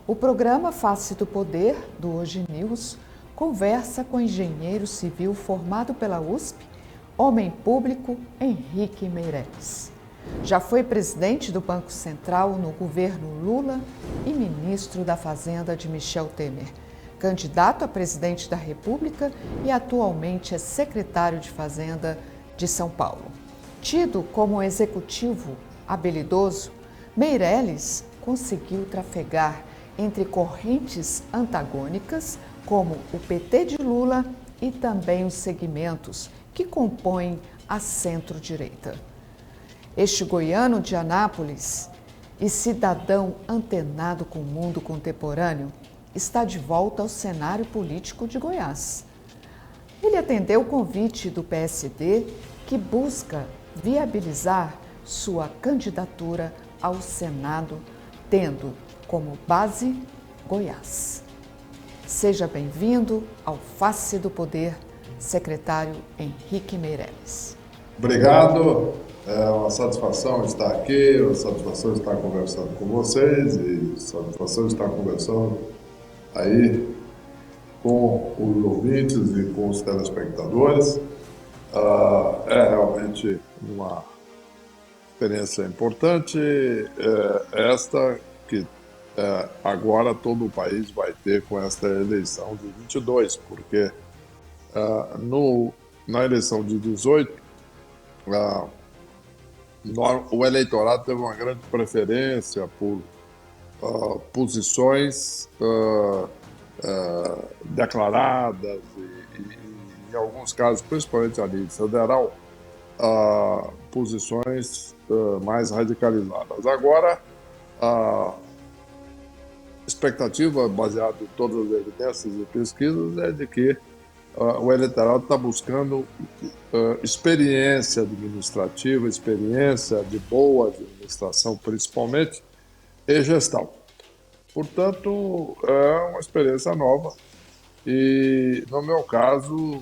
O programa Face do Poder, do Hoje News, conversa com engenheiro civil formado pela USP, homem público Henrique Meirelles. Já foi presidente do Banco Central no governo Lula e ministro da Fazenda de Michel Temer, candidato a presidente da República e atualmente é secretário de Fazenda de São Paulo. Tido como executivo habilidoso, Meirelles conseguiu trafegar entre correntes antagônicas, como o PT de Lula e também os segmentos que compõem a centro-direita. Este goiano de Anápolis e cidadão antenado com o mundo contemporâneo está de volta ao cenário político de Goiás. Ele atendeu o convite do PSD, que busca viabilizar sua candidatura ao Senado, tendo como base Goiás. Seja bem-vindo ao Face do Poder, secretário Henrique Meirelles. Obrigado, é uma satisfação estar aqui, é uma satisfação estar conversando com vocês e satisfação estar conversando aí com os ouvintes e com os telespectadores. É realmente uma experiência importante, esta que agora todo o país vai ter com esta eleição de 22, porque na eleição de 18, o eleitorado teve uma grande preferência por posições declaradas e, em alguns casos, principalmente a nível federal, posições mais radicalizadas. Agora, a expectativa, baseada em todas as evidências e pesquisas, é de que o eleitorado está buscando experiência administrativa, experiência de boa administração, principalmente, e gestão. Portanto, é uma experiência nova e, no meu caso,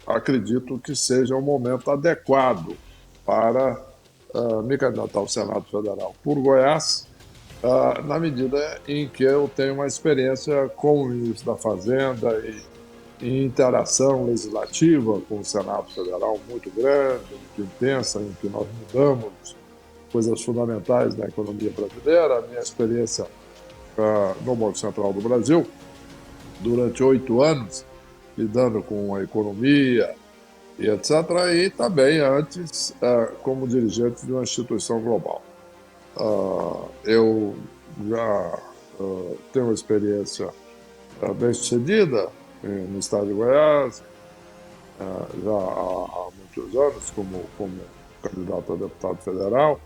acredito que seja um momento adequado para me candidatar ao Senado Federal por Goiás, na medida em que eu tenho uma experiência com o ministro da Fazenda e interação legislativa com o Senado Federal muito grande, muito intensa, em que nós mudamos coisas fundamentais da economia brasileira. A minha experiência no Banco Central do Brasil, durante 8 anos, lidando com a economia e etc., e também antes como dirigente de uma instituição global. Eu já tenho uma experiência bem-sucedida no estado de Goiás, já há muitos anos como candidato a deputado federal.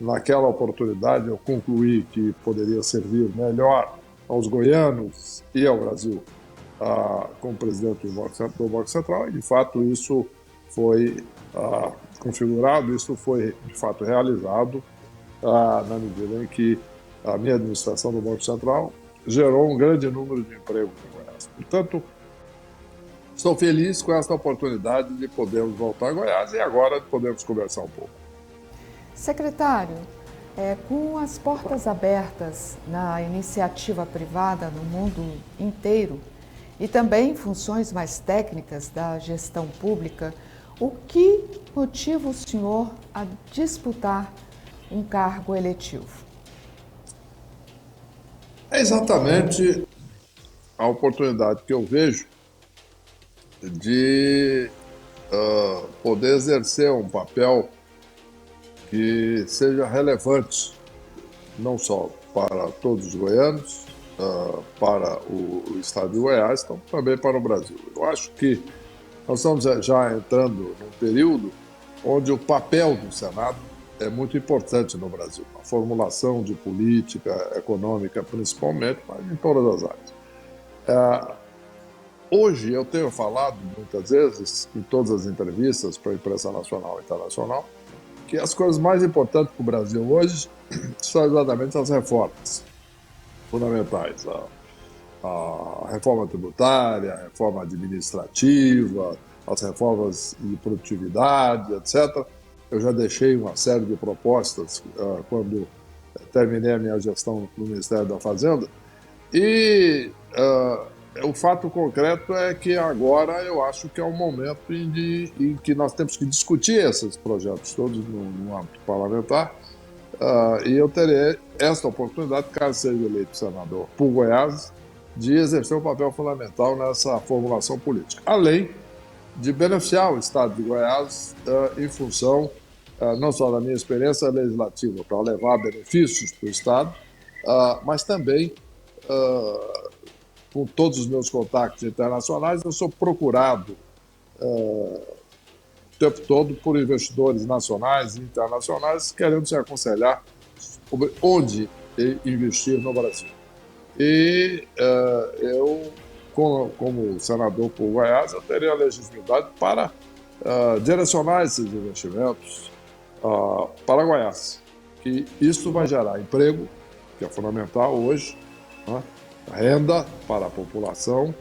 Naquela oportunidade eu concluí que poderia servir melhor aos goianos e ao Brasil como presidente do Banco Central, e de fato isso foi configurado, isso foi de fato realizado na medida em que a minha administração do Banco Central gerou um grande número de empregos em Goiás. Portanto, estou feliz com esta oportunidade de podermos voltar a Goiás e agora podemos conversar um pouco. Secretário, com as portas abertas na iniciativa privada no mundo inteiro e também funções mais técnicas da gestão pública, o que motiva o senhor a disputar um cargo eletivo? É exatamente a oportunidade que eu vejo de poder exercer um papel que seja relevante, não só para todos os goianos, para o estado de Goiás, então também para o Brasil. Eu acho que nós estamos já entrando num período onde o papel do Senado é muito importante no Brasil, a formulação de política econômica principalmente, mas em todas as áreas. Hoje eu tenho falado muitas vezes, em todas as entrevistas para a imprensa nacional e internacional, que as coisas mais importantes para o Brasil hoje são exatamente as reformas fundamentais. A reforma tributária, a reforma administrativa, as reformas de produtividade, etc. Eu já deixei uma série de propostas quando terminei a minha gestão no Ministério da Fazenda. E o fato concreto é que agora eu acho que é um momento em que nós temos que discutir esses projetos todos no âmbito parlamentar. E eu terei esta oportunidade, caso seja eleito senador por Goiás, de exercer um papel fundamental nessa formulação política, além de beneficiar o Estado de Goiás em função não só da minha experiência legislativa para levar benefícios para o Estado, mas também com todos os meus contatos internacionais, eu sou procurado o tempo todo por investidores nacionais e internacionais querendo se aconselhar sobre onde investir no Brasil. E eu, como senador por Goiás, eu teria a legitimidade para direcionar esses investimentos para Goiás. Que isso vai gerar emprego, que é fundamental hoje, né? Renda para a população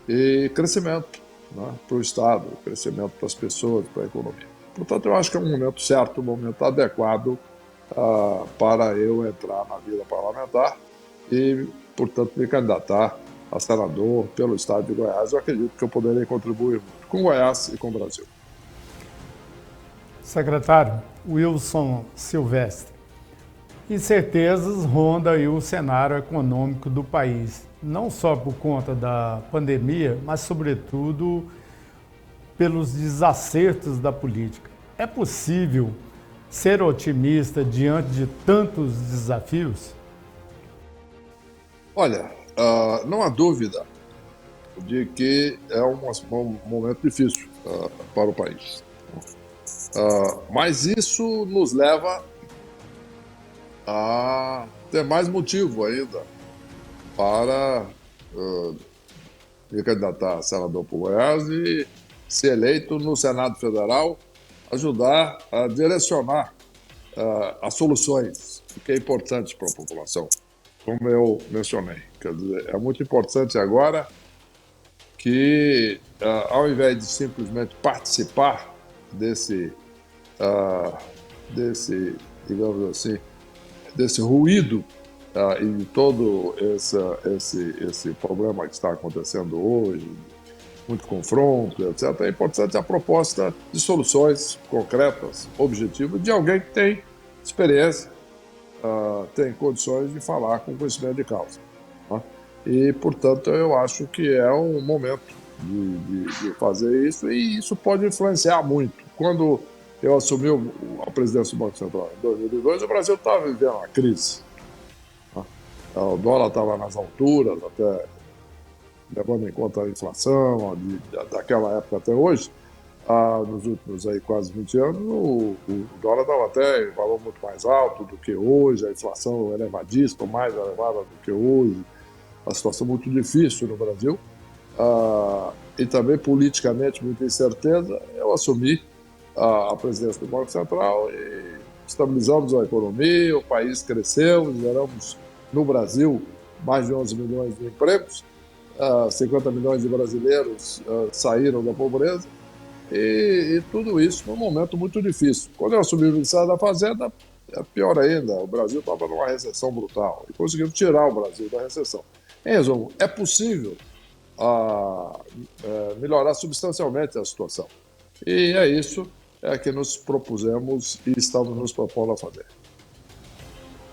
e crescimento, né, para o Estado, crescimento para as pessoas, para a economia. Portanto, eu acho que é um momento certo, um momento adequado para eu entrar na vida parlamentar e, portanto, me candidatar a senador pelo Estado de Goiás. Eu acredito que eu poderei contribuir muito com Goiás e com o Brasil. Secretário Wilson Silvestre, incertezas ronda aí o cenário econômico do país, não só por conta da pandemia, mas sobretudo pelos desacertos da política. É possível ser otimista diante de tantos desafios? Olha, não há dúvida de que é um momento difícil para o país. Mas isso nos leva a ter mais motivo ainda para me candidatar a senador por Goiás e ser eleito no Senado Federal, ajudar a direcionar as soluções, o que é importante para a população, como eu mencionei. Quer dizer, é muito importante agora que, ao invés de simplesmente participar desse, digamos assim, desse ruído e de todo esse problema que está acontecendo hoje, muito confronto, etc., é importante a proposta de soluções concretas, objetivas, de alguém que tem experiência, tem condições de falar com conhecimento de causa. Né? E, portanto, eu acho que é um momento de fazer isso, e isso pode influenciar muito. Quando eu assumi a presidência do Banco Central em 2002, o Brasil estava vivendo uma crise. O dólar estava nas alturas, até levando em conta a inflação daquela época até hoje. Nos últimos quase 20 anos, o dólar estava até em valor muito mais alto do que hoje, a inflação elevadíssima, mais elevada do que hoje, a situação muito difícil no Brasil, e também politicamente muita incerteza. Eu assumi a presidência do Banco Central e estabilizamos a economia, o país cresceu, geramos no Brasil mais de 11 milhões de empregos, 50 milhões de brasileiros saíram da pobreza, e tudo isso num momento muito difícil. Quando eu assumi o Ministério da Fazenda, é pior ainda, o Brasil estava numa recessão brutal e conseguimos tirar o Brasil da recessão. Em resumo, é possível melhorar substancialmente a situação. E é isso que nos propusemos e estamos nos propondo a fazer.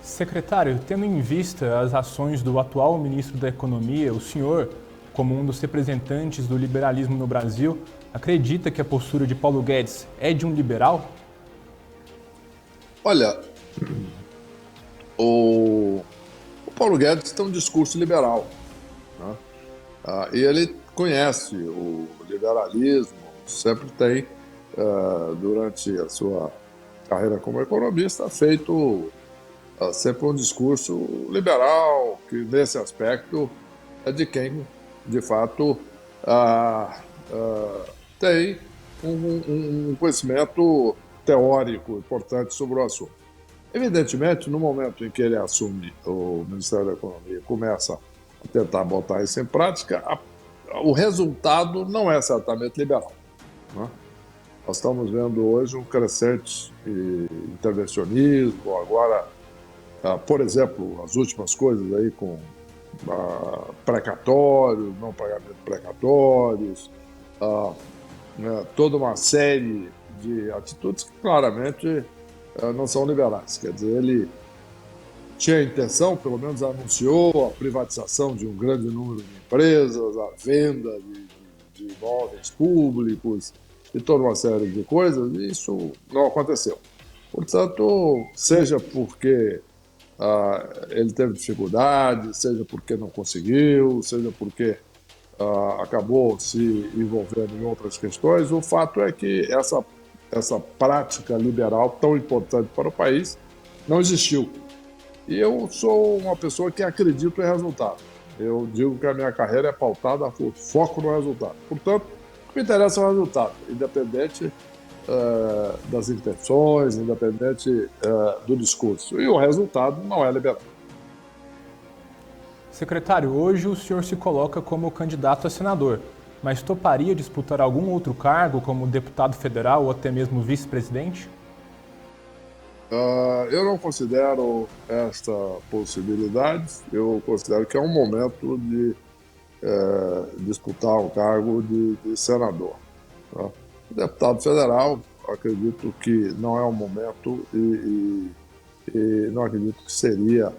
Secretário, tendo em vista as ações do atual ministro da Economia, o senhor, como um dos representantes do liberalismo no Brasil, acredita que a postura de Paulo Guedes é de um liberal? Olha, o Paulo Guedes tem um discurso liberal, né? E ele conhece o liberalismo, sempre tem, durante a sua carreira como economista, feito sempre um discurso liberal, que nesse aspecto é de quem, de fato, tem um conhecimento teórico importante sobre o assunto. Evidentemente, no momento em que ele assume o Ministério da Economia e começa a tentar botar isso em prática, o resultado não é certamente liberal, né? Nós estamos vendo hoje um crescente intervencionismo, agora por exemplo, as últimas coisas aí com precatórios, não pagamento de precatórios, toda uma série de atitudes que claramente não são liberais. Quer dizer, ele tinha a intenção, pelo menos anunciou, a privatização de um grande número de empresas, a venda de imóveis públicos e toda uma série de coisas, e isso não aconteceu. Portanto, seja porque ele teve dificuldade, seja porque não conseguiu, seja porque acabou se envolvendo em outras questões, o fato é que essa prática liberal tão importante para o país não existiu. E eu sou uma pessoa que acredita em resultado. Eu digo que a minha carreira é pautada por foco no resultado. Portanto, o que me interessa é o resultado, independente das intenções, independente do discurso. E o resultado não é liberal. Secretário, hoje o senhor se coloca como candidato a senador, mas toparia disputar algum outro cargo, como deputado federal ou até mesmo vice-presidente? Eu não considero esta possibilidade. Eu considero que é um momento de disputar um cargo de senador. Tá? Deputado federal, acredito que não é o momento e não acredito que seria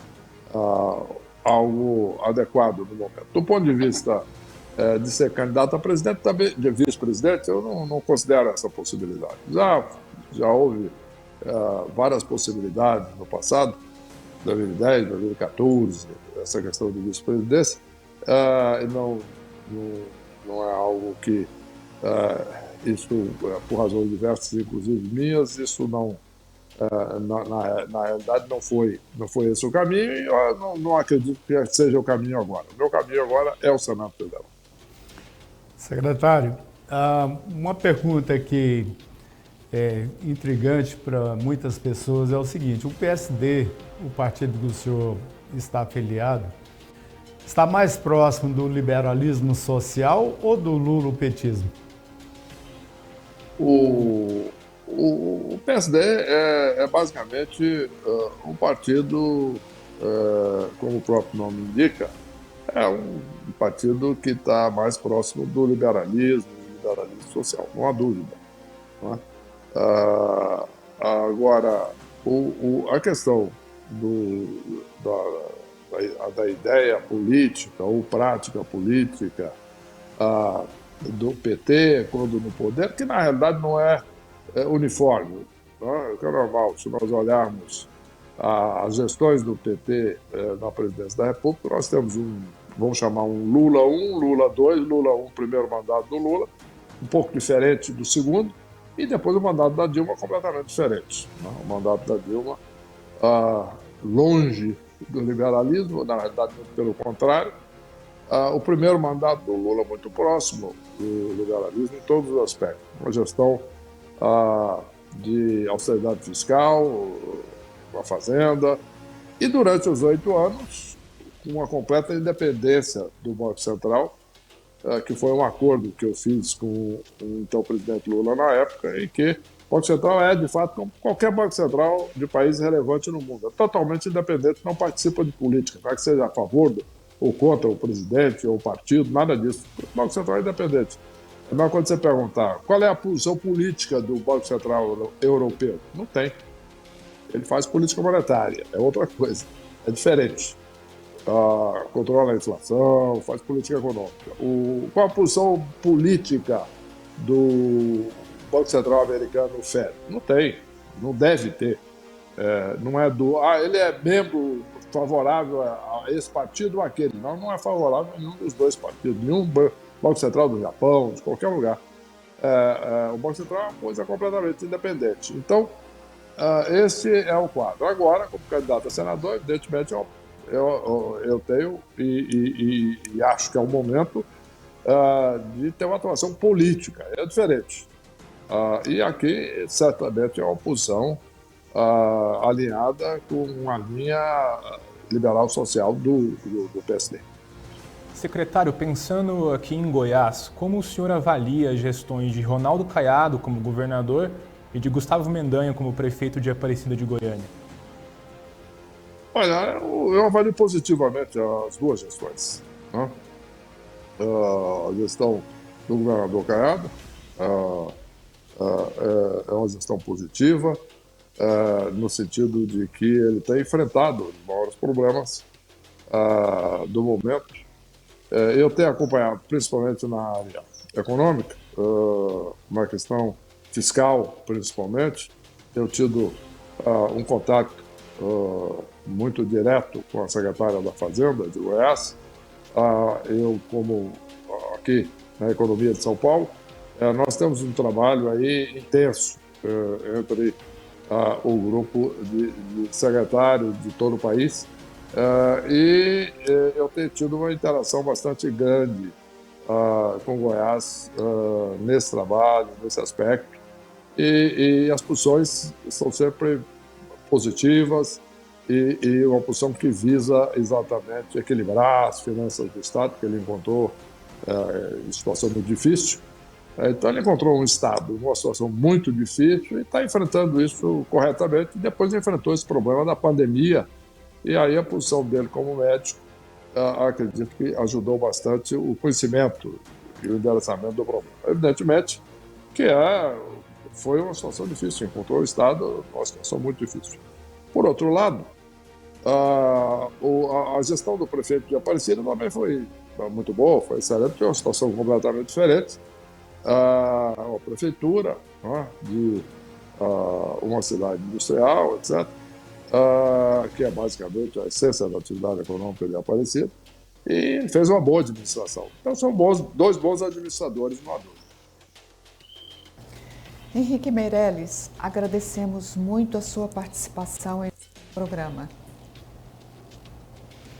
algo adequado no momento. Do ponto de vista de ser candidato a presidente, também de vice-presidente, eu não considero essa possibilidade. Já houve várias possibilidades no passado, 2010, 2014, essa questão de vice-presidência, e não é algo que, isso, por razões diversas, inclusive minhas, isso não, na realidade não foi esse o caminho, e eu não acredito que seja o caminho agora. O meu caminho agora é o Senado Federal. Secretário, uma pergunta que é intrigante para muitas pessoas é o seguinte: o PSD, o partido que o senhor está afiliado, está mais próximo do liberalismo social ou do lulopetismo? O PSD é basicamente um partido, como o próprio nome indica, é um partido que está mais próximo do liberalismo social, não há dúvida. Não é? Agora, a questão da ideia política ou prática política do PT quando no poder, que na realidade não é uniforme. Não é? Que é normal, se nós olharmos as gestões do PT na presidência da República, nós temos vamos chamar um Lula 1, Lula 2, Lula 1, primeiro mandato do Lula, um pouco diferente do segundo, e depois o mandato da Dilma completamente diferente. Né? O mandato da Dilma longe do liberalismo, na realidade, pelo contrário. O primeiro mandato do Lula muito próximo do liberalismo em todos os aspectos. Uma gestão de austeridade fiscal, uma fazenda, e durante os 8 anos, com uma completa independência do Banco Central, que foi um acordo que eu fiz com o então presidente Lula na época, em que o Banco Central é, de fato, como qualquer Banco Central de país relevante no mundo. É totalmente independente, não participa de política, não é que seja a favor ou contra o presidente ou o partido, nada disso. O Banco Central é independente. Mas quando você perguntar qual é a posição política do Banco Central Europeu, não tem. Ele faz política monetária, é outra coisa, é diferente. Controla a inflação, faz política econômica. Qual a posição política do Banco Central americano, o Fed? Não tem, não deve ter. Não é ele é membro favorável a esse partido ou aquele. Não é favorável a nenhum dos dois partidos, nenhum Banco Central do Japão, de qualquer lugar. O Banco Central é uma coisa completamente independente. Então, esse é o quadro. Agora, como candidato a senador, evidentemente, eu tenho e acho que é o momento de ter uma atuação política. É diferente. E aqui, certamente, é uma posição alinhada com a linha liberal social do PSD. Secretário, pensando aqui em Goiás, como o senhor avalia as gestões de Ronaldo Caiado como governador e de Gustavo Mendanha como prefeito de Aparecida de Goiânia? Olha, eu avalio positivamente as duas gestões, né? A gestão do governador Caiado é uma gestão positiva, no sentido de que ele tem enfrentado os maiores problemas do momento. Eu tenho acompanhado, principalmente na área econômica, uma questão fiscal, principalmente. Tenho tido um contato muito direto com a secretária da Fazenda de Goiás. Eu, como aqui na economia de São Paulo, nós temos um trabalho aí intenso entre o grupo de secretários de todo o país, e eu tenho tido uma interação bastante grande com Goiás nesse trabalho, nesse aspecto, e as posições são sempre positivas e uma posição que visa exatamente equilibrar as finanças do Estado, que ele encontrou em situação muito difícil. Então ele encontrou um Estado numa situação muito difícil e está enfrentando isso corretamente. E depois enfrentou esse problema da pandemia, e aí a posição dele como médico, acredito que ajudou bastante o conhecimento e o endereçamento do problema. Evidentemente que foi uma situação difícil, encontrou o Estado numa situação muito difícil. Por outro lado, a gestão do prefeito de Aparecida também foi muito boa, foi excelente, porque é uma situação completamente diferente. A prefeitura, né, de uma cidade industrial, etc., que é basicamente a essência da atividade econômica de Aparecida, e fez uma boa administração. Então são dois bons administradores, não há dúvida. Henrique Meirelles, agradecemos muito a sua participação em programa.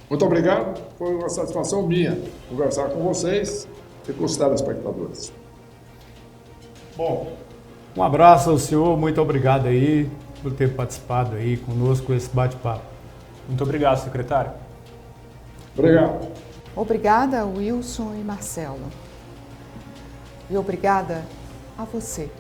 Muito obrigado, foi uma satisfação minha conversar com vocês e com os telespectadores. Bom, um abraço ao senhor, muito obrigado aí por ter participado aí conosco esse bate-papo. Muito obrigado, secretário. Obrigado. Obrigada, Wilson e Marcelo. E obrigada a você